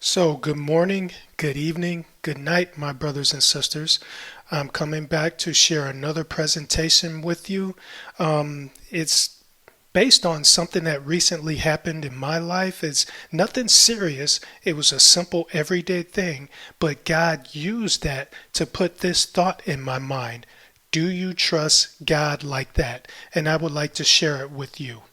So, good morning, good evening, good night, my brothers and sisters. I'm coming back to share another presentation with you. It's based on something that recently happened in my life. It's nothing serious. It was a simple everyday thing, but God used that to put this thought in my mind. Do you trust God like that? And I would like to share it with you.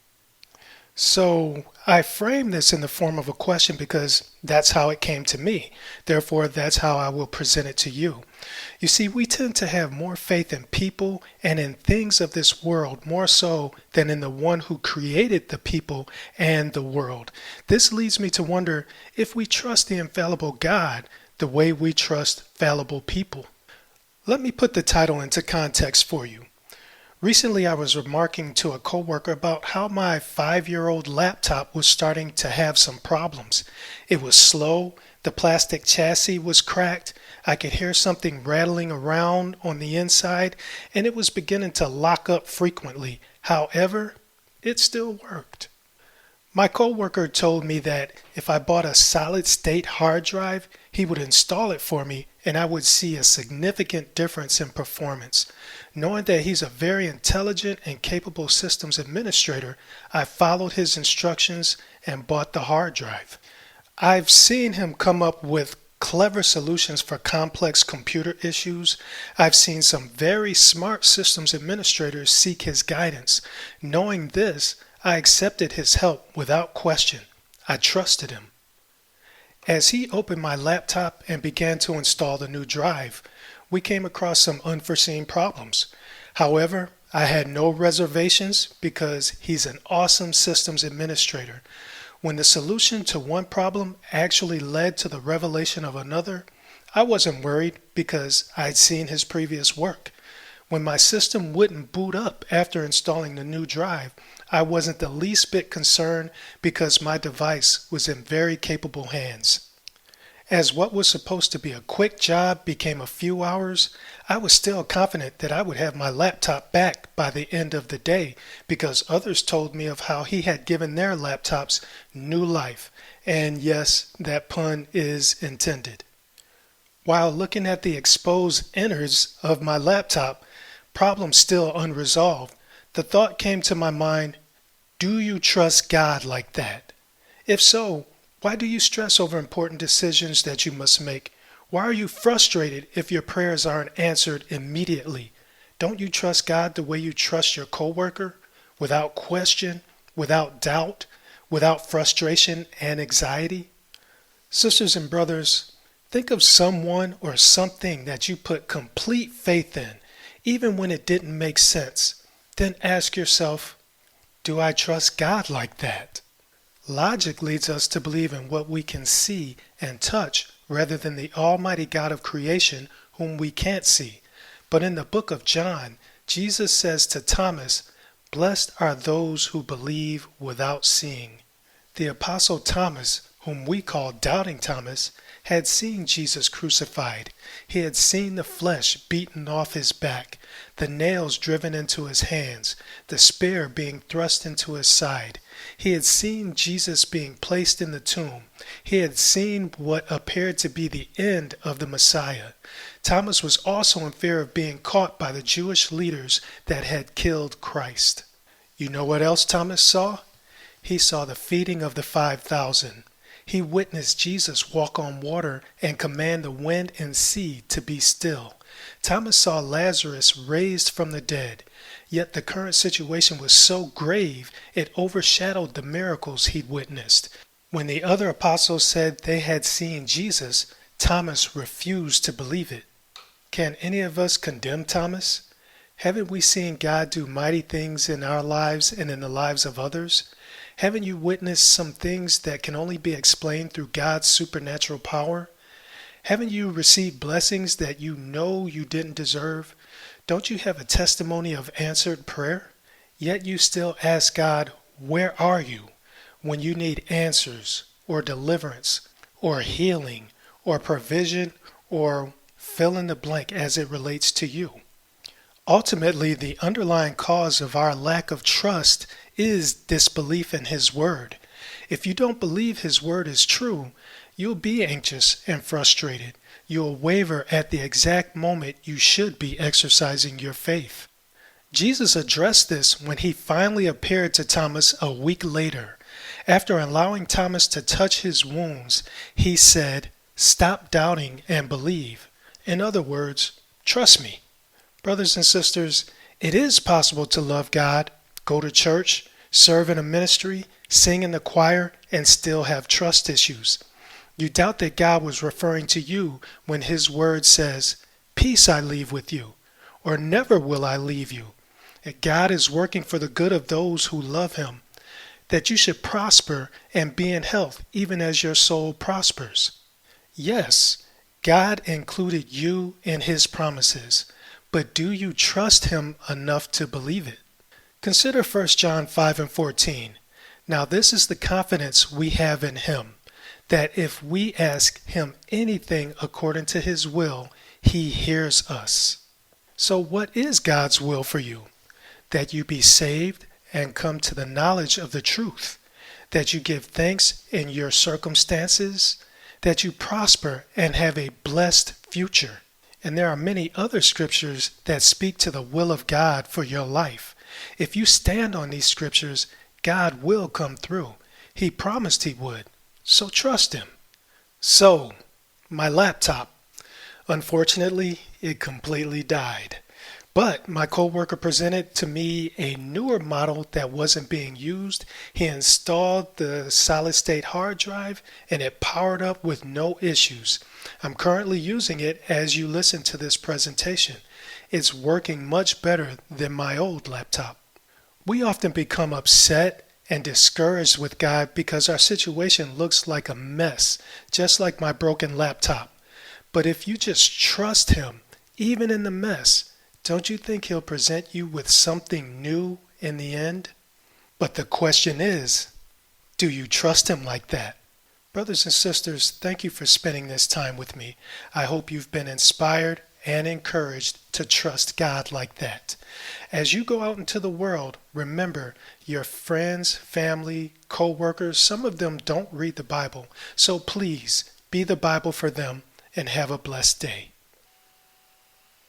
So I frame this in the form of a question because that's how it came to me. Therefore, that's how I will present it to you. You see, we tend to have more faith in people and in things of this world more so than in the one who created the people and the world. This leads me to wonder if we trust the infallible God the way we trust fallible people. Let me put the title into context for you. Recently, I was remarking to a coworker about how my 5-year-old laptop was starting to have some problems. It was slow, the plastic chassis was cracked, I could hear something rattling around on the inside, and it was beginning to lock up frequently. However, it still worked. My coworker told me that if I bought a solid state hard drive, he would install it for me and I would see a significant difference in performance. Knowing that he's a very intelligent and capable systems administrator, I followed his instructions and bought the hard drive. I've seen him come up with clever solutions for complex computer issues. I've seen some very smart systems administrators seek his guidance. Knowing this, I accepted his help without question. I trusted him. As he opened my laptop and began to install the new drive, we came across some unforeseen problems. However, I had no reservations because he's an awesome systems administrator. When the solution to one problem actually led to the revelation of another, I wasn't worried because I'd seen his previous work. When my system wouldn't boot up after installing the new drive, I wasn't the least bit concerned because my device was in very capable hands. As what was supposed to be a quick job became a few hours, I was still confident that I would have my laptop back by the end of the day because others told me of how he had given their laptops new life. And yes, that pun is intended. While looking at the exposed innards of my laptop, problems still unresolved, the thought came to my mind, do you trust God like that? If so, why do you stress over important decisions that you must make? Why are you frustrated if your prayers aren't answered immediately? Don't you trust God the way you trust your coworker? Without question, without doubt, without frustration and anxiety? Sisters and brothers, think of someone or something that you put complete faith in, even when it didn't make sense. Then ask yourself, do I trust God like that? Logic leads us to believe in what we can see and touch rather than the Almighty God of creation whom we can't see. But in the book of John, Jesus says to Thomas, "Blessed are those who believe without seeing." The Apostle Thomas, whom we call Doubting Thomas, had seen Jesus crucified. He had seen the flesh beaten off his back, the nails driven into his hands, the spear being thrust into his side. He had seen Jesus being placed in the tomb. He had seen what appeared to be the end of the Messiah. Thomas was also in fear of being caught by the Jewish leaders that had killed Christ. You know what else Thomas saw? He saw the feeding of the 5,000. He witnessed Jesus walk on water and command the wind and sea to be still. Thomas saw Lazarus raised from the dead. Yet the current situation was so grave, it overshadowed the miracles he'd witnessed. When the other apostles said they had seen Jesus, Thomas refused to believe it. Can any of us condemn Thomas? Haven't we seen God do mighty things in our lives and in the lives of others? Haven't you witnessed some things that can only be explained through God's supernatural power? Haven't you received blessings that you know you didn't deserve? Don't you have a testimony of answered prayer? Yet you still ask God, where are you? When you need answers or deliverance or healing or provision or fill in the blank as it relates to you. Ultimately, the underlying cause of our lack of trust is disbelief in His Word. If you don't believe His Word is true, You'll be anxious and frustrated. You'll waver at the exact moment you should be exercising your faith. Jesus addressed this when he finally appeared to Thomas a week later. After allowing Thomas to touch his wounds, he said, "Stop doubting and believe." In other words, trust me. Brothers and sisters, it is possible to love God, go to church, serve in a ministry, sing in the choir, and still have trust issues. You doubt that God was referring to you when his word says, "Peace I leave with you," or "Never will I leave you." That God is working for the good of those who love him, that you should prosper and be in health even as your soul prospers. Yes, God included you in his promises, but do you trust him enough to believe it? Consider 1 John 5 and 14. Now this is the confidence we have in him, that if we ask him anything according to his will, he hears us. So what is God's will for you? That you be saved and come to the knowledge of the truth, that you give thanks in your circumstances, that you prosper and have a blessed future. And there are many other scriptures that speak to the will of God for your life. If you stand on these scriptures, God will come through. He promised he would. So trust him. So, my laptop. Unfortunately, it completely died. But my coworker presented to me a newer model that wasn't being used. He installed the solid state hard drive and it powered up with no issues. I'm currently using it as you listen to this presentation. It's working much better than my old laptop. We often become upset and discouraged with God because our situation looks like a mess, just like my broken laptop. But if you just trust him, even in the mess, don't you think he'll present you with something new in the end? But the question is, do you trust him like that? Brothers and sisters, thank you for spending this time with me. I hope you've been inspired and encouraged to trust God like that. As you go out into the world, remember your friends, family, co-workers, some of them don't read the Bible. So please be the Bible for them and have a blessed day.